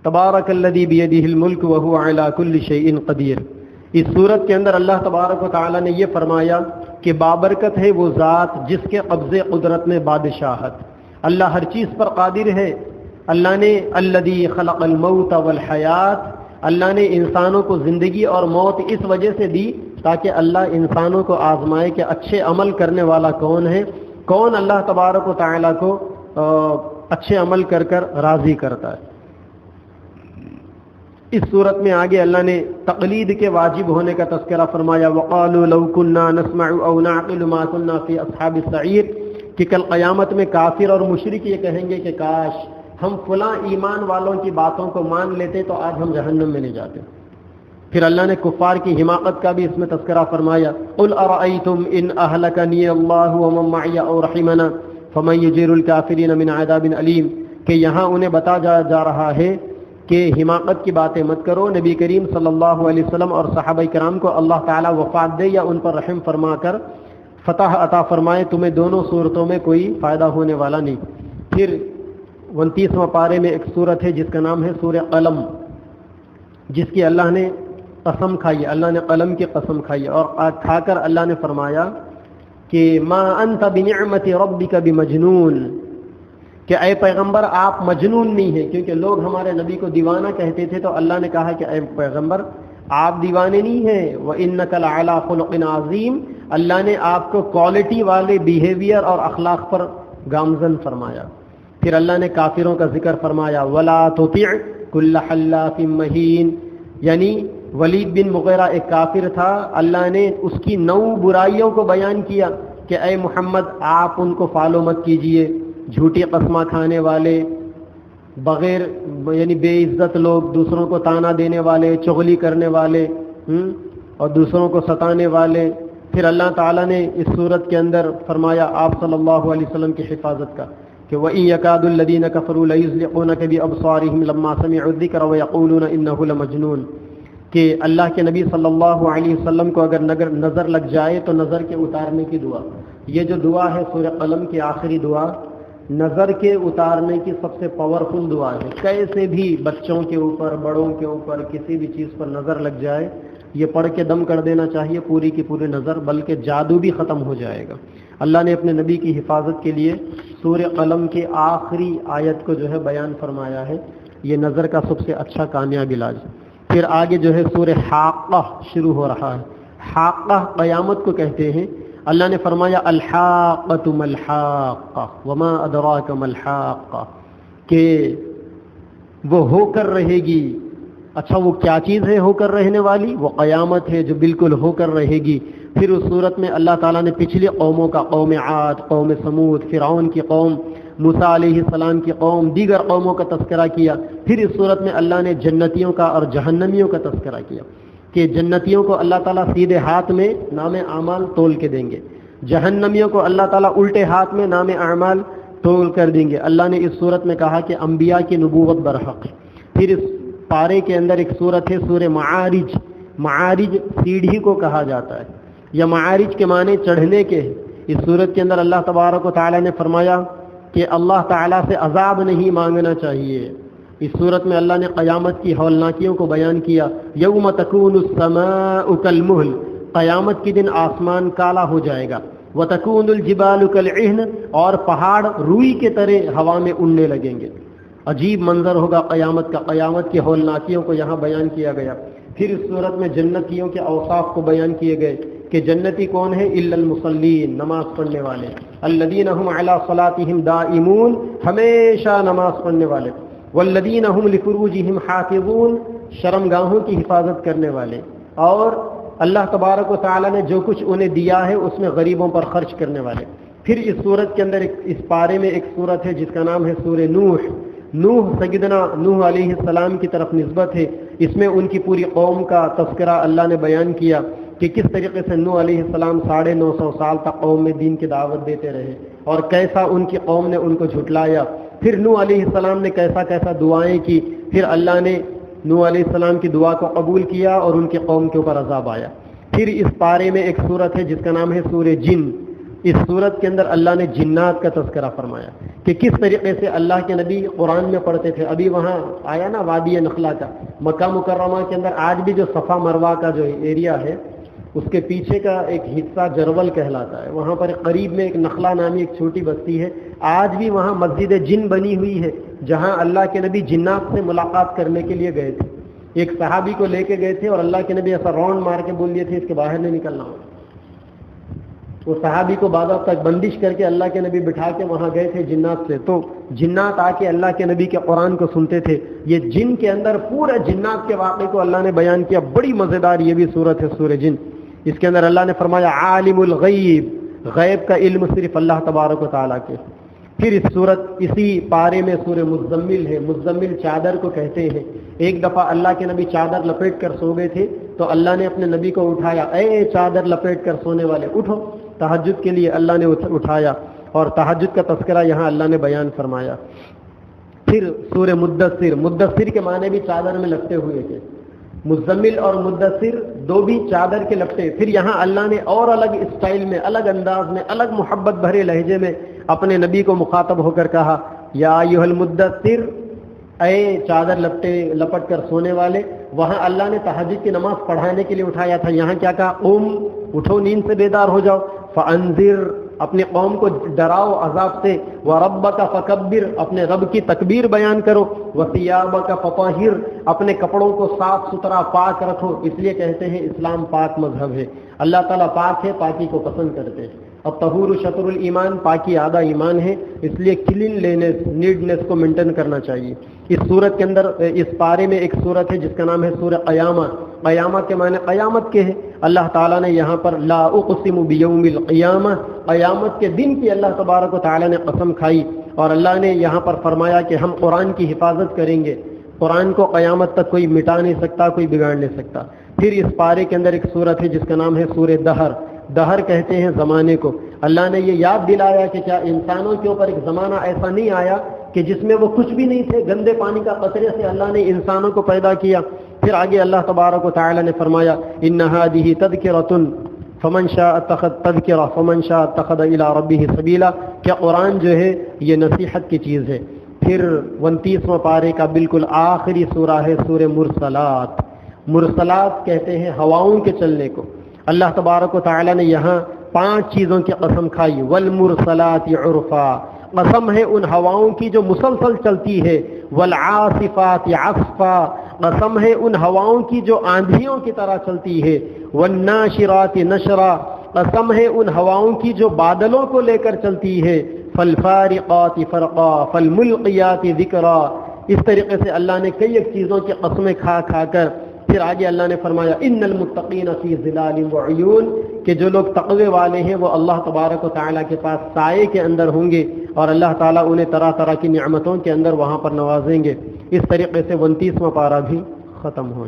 تبارک الذی بیدہ الملک وہو علی کل شیء قدیر۔ اس صورت کے اندر اللہ تبارک و تعالیٰ نے یہ فرمایا کہ بابرکت ہے وہ ذات جس کے قبضے قدرت میں بادشاہت، اللہ ہر چیز پر قادر ہے۔ اللہ نے الذی خلق الموت والحیات، اللہ نے انسانوں کو زندگی اور موت اس وجہ سے دی تاکہ اللہ انسانوں کو آزمائے کہ اچھے عمل کرنے والا کون ہے، کون اللہ تبارک و تعالیٰ کو اچھے عمل کر کر راضی کرتا ہے۔ اس صورت میں آگے اللہ نے تقلید کے واجب ہونے کا تذکرہ فرمایا، وَقَالُوا لَوْ كُنَّا نَسْمَعُ أَوْ نَعْقِلُ مَا كُنَّا فِي أَصْحَابِ السَّعِيرِ، کہ کل قیامت میں کافر اور مشرک یہ کہیں گے کہ کاش ہم فلاں ایمان والوں کی باتوں کو مان لیتے تو آج ہم جہنم میں نہیں جاتے۔ پھر اللہ نے کفار کی حماقت کا بھی اس میں تذکرہ فرمایا، قُلْ أَرَأَيْتُمْ إِنْ أَهْلَكَنِيَ اللَّهُ وَمَن مَّعِيَ أَوْ رَحِمَنَا فَمَن يُجِيرُ الْكَافِرِينَ مِنْ عَذَابٍ أَلِيمٍ، کہ یہاں انہیں بتا جا رہا ہے کہ حماقت کی باتیں مت کرو، نبی کریم صلی اللہ علیہ وسلم اور صحابہ کرام کو اللہ تعالیٰ وفات دے یا ان پر رحم فرما کر فتح عطا فرمائے، تمہیں دونوں صورتوں میں کوئی فائدہ ہونے والا نہیں۔ پھر 29واں پارے میں ایک صورت ہے جس کا نام ہے سورہ قلم، جس کی اللہ نے قسم کھائی، اللہ نے قلم کی قسم کھائی اور کھا کر اللہ نے فرمایا کہ ما انت بنعمت ربک بمجنون، کہ اے پیغمبر آپ مجنون نہیں ہیں، کیونکہ لوگ ہمارے نبی کو دیوانہ کہتے تھے تو اللہ نے کہا کہ اے پیغمبر آپ دیوانے نہیں ہیں، وَإِنَّكَ لَعَلَىٰ خُلُقٍ عَظِيمٍ، اللہ نے آپ کو کوالٹی والے بیہیویئر اور اخلاق پر گامزن فرمایا۔ پھر اللہ نے کافروں کا ذکر فرمایا، وَلَا تُطِعْ كُلَّ حَلَّافٍ مَّهِينٍ، یعنی ولید بن مغیرہ ایک کافر تھا، اللہ نے اس کی 9 برائیوں کو بیان کیا کہ اے محمد آپ ان کو فالو مت کیجئے، جھوٹی قسمہ کھانے والے، بغیر یعنی بے عزت لوگ، دوسروں کو تانا دینے والے، چغلی کرنے والے اور دوسروں کو ستانے والے۔ پھر اللہ تعالیٰ نے اس صورت کے اندر فرمایا آپ صلی اللہ علیہ وسلم کی حفاظت کا کہ وَإِن يَكَادُ الَّذِينَ كَفَرُوا لَيُزْلِقُونَكَ بِأَبْصَارِهِمْ لَمَّا سَمِعُوا الذِّكْرَ وَيَقُولُونَ إِنَّهُ لَمَجْنُونٌ، کہ اللہ کے نبی صلی اللہ علیہ وسلم کو اگر نظر لگ جائے تو نظر کے اتارنے کی دعا، یہ جو دعا ہے سورہ قلم کی آخری دعا، نظر کے اتارنے کی سب سے پاورفل دعا ہے۔ کیسے بھی بچوں کے اوپر، بڑوں کے اوپر، کسی بھی چیز پر نظر لگ جائے، یہ پڑھ کے دم کر دینا چاہیے پوری کی پوری نظر، بلکہ جادو بھی ختم ہو جائے گا۔ اللہ نے اپنے نبی کی حفاظت کے لیے سورہ قلم کے آخری آیت کو جو ہے بیان فرمایا ہے، یہ نظر کا سب سے اچھا کامیاب علاج۔ پھر آگے جو ہے سورہ حاقہ شروع ہو رہا ہے۔ حاقہ قیامت کو کہتے ہیں۔ اللہ نے فرمایا الحاقۃ ما الحاقہ وما ادراک ما الحاقہ، کہ وہ ہو کر رہے گی۔ اچھا وہ کیا چیز ہے ہو کر رہنے والی؟ وہ قیامت ہے جو بالکل ہو کر رہے گی۔ پھر اس صورت میں اللہ تعالیٰ نے پچھلی قوموں کا، قوم عاد، قوم سمود، فرعون کی قوم، موسیٰ علیہ السلام کی قوم، دیگر قوموں کا تذکرہ کیا۔ پھر اس صورت میں اللہ نے جنتیوں کا اور جہنمیوں کا تذکرہ کیا کہ جنتیوں کو اللہ تعالیٰ سیدھے ہاتھ میں نام اعمال تول کے دیں گے، جہنمیوں کو اللہ تعالیٰ الٹے ہاتھ میں نام اعمال تول کر دیں گے۔ اللہ نے اس صورت میں کہا کہ انبیاء کی نبوت برحق ہے۔ پھر اس پارے کے اندر ایک صورت ہے سورہ معارج۔ معارج سیڑھی کو کہا جاتا ہے، یا معارج کے معنی چڑھنے کے۔ اس صورت کے اندر اللہ تبارک و تعالیٰ نے فرمایا کہ اللہ تعالیٰ سے عذاب نہیں مانگنا چاہیے۔ اس صورت میں اللہ نے قیامت کی ہولناکیوں کو بیان کیا، یوم تکون السماء کالمہل، قیامت کے دن آسمان کالا ہو جائے گا، وتکون الجبال کالعہن، اور پہاڑ روئی کے طرح ہوا میں اڑنے لگیں گے۔ عجیب منظر ہوگا قیامت کا۔ قیامت کی ہولناکیوں کو یہاں بیان کیا گیا۔ پھر اس صورت میں جنتیوں کے اوصاف کو بیان کیے گئے کہ جنتی کون ہے؟ الا المصلین، نماز پڑھنے والے، الذین هم علی صلاتهم دائمون، ہمیشہ نماز پڑھنے والے، والذین هم لفروجهم حافظون، شرمگاہوں کی حفاظت کرنے والے، اور اللہ تبارک و تعالی نے جو کچھ انہیں دیا ہے اس میں غریبوں پر خرچ کرنے والے۔ پھر اس صورت کے اندر اس پارے میں ایک صورت ہے جس کا نام ہے سورہ نوح۔ نوح سیدنا نوح علیہ السلام کی طرف نسبت ہے۔ اس میں ان کی پوری قوم کا تذکرہ اللہ نے بیان کیا کہ کس طریقے سے نوح علیہ السلام 950 سال تک قوم میں دین کی دعوت دیتے رہے اور کیسا ان کی قوم نے ان کو جھٹلایا۔ پھر نوح علیہ السلام نے کیسا کیسا دعائیں کی، پھر اللہ نے نوح علیہ السلام کی دعا کو قبول کیا اور ان کی قوم کے اوپر عذاب آیا۔ پھر اس پارے میں ایک صورت ہے جس کا نام ہے سورہ جن۔ اس صورت کے اندر اللہ نے جنات کا تذکرہ فرمایا کہ کس طریقے سے اللہ کے نبی قرآن میں پڑھتے تھے. ابھی وہاں آیا نا وادی نخلا کا، مکہ مکرمہ کے اندر آج بھی جو صفا مروہ کا جو ایریا ہے اس کے پیچھے کا ایک حصہ جرول کہلاتا ہے. وہاں پر قریب میں ایک نخلا نامی ایک چھوٹی بستی ہے. آج بھی وہاں مسجد جن بنی ہوئی ہے جہاں اللہ کے نبی جنات سے ملاقات کرنے کے لیے گئے تھے. ایک صحابی کو لے کے گئے تھے اور اللہ کے نبی ایسا راؤنڈ مار کے بول دیے تھے اس کے باہر نہیں نکلنا ہو. وہ صحابی کو بعد تک بندش کر کے اللہ کے نبی بٹھا کے وہاں گئے تھے جنات سے. تو جنات آ کے اللہ کے نبی کے قرآن کو سنتے تھے. یہ جن کے اندر پورے جنات کے واقعے کو اللہ نے بیان کیا. بڑی مزیدار یہ بھی صورت ہے سورہ جن. اس کے اندر اللہ نے فرمایا عالم الغیب، غیب کا علم صرف اللہ تبارک و تعالیٰ کے. پھر اس صورت اسی پارے میں سورہ مزمل ہے. مزمل چادر کو کہتے ہیں. ایک دفعہ اللہ کے نبی چادر لپیٹ کر سو گئے تھے تو اللہ نے اپنے نبی کو اٹھایا، اے چادر لپیٹ کر سونے والے اٹھو. تہجد کے لیے اللہ نے اٹھایا اور تہجد کا تذکرہ یہاں اللہ نے بیان فرمایا. پھر سورہ مدثر، مدثر کے معنی بھی چادر میں لپٹے ہوئے تھے. مزمل اور مدثر دو بھی چادر کے لپٹے. پھر یہاں اللہ نے اور الگ اسٹائل میں، الگ انداز میں، الگ محبت بھرے لہجے میں اپنے نبی کو مخاطب ہو کر کہا یا ایھا المدثر، اے چادر لپٹ کر سونے والے. وہاں اللہ نے تہجد کی نماز پڑھانے کے لیے اٹھایا تھا. یہاں کیا کہا؟ قم، اٹھو نیند سے بیدار ہو جاؤ. فانذر، اپنے قوم کو ڈراؤ عذاب سے. وربک فکبر، اپنے رب کی تکبیر بیان کرو. وثیابک فطہر، اپنے کپڑوں کو صاف ستھرا پاک رکھو. اس لیے کہتے ہیں اسلام پاک مذہب ہے. اللہ تعالیٰ پاک ہے، پاکی کو پسند کرتے ہیں. اب طہور شطر الایمان، پاکی آدھا ایمان ہے، اس لیے کلین لینس، نیڈنس کو مینٹین کرنا چاہیے. اس صورت کے اندر اس پارے میں ایک صورت ہے جس کا نام ہے سورہ قیامہ. قیامہ کے معنی قیامت کے ہیں. اللہ تعالیٰ نے یہاں پر لا اقسم بیوم القیامہ، قیامت کے دن کی اللہ تبارک و تعالیٰ نے قسم کھائی. اور اللہ نے یہاں پر فرمایا کہ ہم قرآن کی حفاظت کریں گے. قرآن کو قیامت تک کوئی مٹا نہیں سکتا، کوئی بگاڑ نہیں سکتا. پھر اس پارے کے اندر ایک صورت ہے جس کا نام ہے سورہ دہر. دہر کہتے ہیں زمانے کو. اللہ نے یہ یاد دلایا کہ کیا انسانوں کے اوپر ایک زمانہ ایسا نہیں آیا کہ جس میں وہ کچھ بھی نہیں تھے، گندے پانی کا قطرے سے اللہ نے انسانوں کو پیدا کیا. پھر آگے اللہ تبارک و تعالی نے فرمایا ان ھذہ تذکرۃ فمن شاء اتخذ تذکرہ فمن شاء اتخذ الی ربہ سبیلا. کیا قرآن جو ہے یہ نصیحت کی چیز ہے. پھر 29واں پارے کا بالکل آخری سورہ ہے سورہ مرسلات. مرسلات کہتے ہیں ہواؤں کے چلنے کو. اللہ تبارک و تعالی نے یہاں 5 چیزوں کی قسم کھائی. والمرسلات عرفا، قسم ہے ان ہواؤں کی جو مسلسل چلتی ہے. والعاصفات عصفا، قسم ہے ان ہواؤں کی جو آندھیوں کی طرح چلتی ہے. والناشرات نشرا، قسم ہے ان ہواؤں کی جو بادلوں کو لے کر چلتی ہے. فالفارقات فرقا فالملقیات ذکرا. اس طریقے سے اللہ نے کئی ایک چیزوں کی قسمیں کھا کھا کر پھر آگے اللہ نے فرمایا ان المتقین فی ظلال وعیون، کہ جو لوگ تقوی والے ہیں وہ اللہ تبارک و تعالیٰ کے پاس سائے کے اندر ہوں گے اور اللہ تعالیٰ انہیں طرح طرح کی نعمتوں کے اندر وہاں پر نوازیں گے. اس طریقے سے 29واں پارہ بھی ختم ہو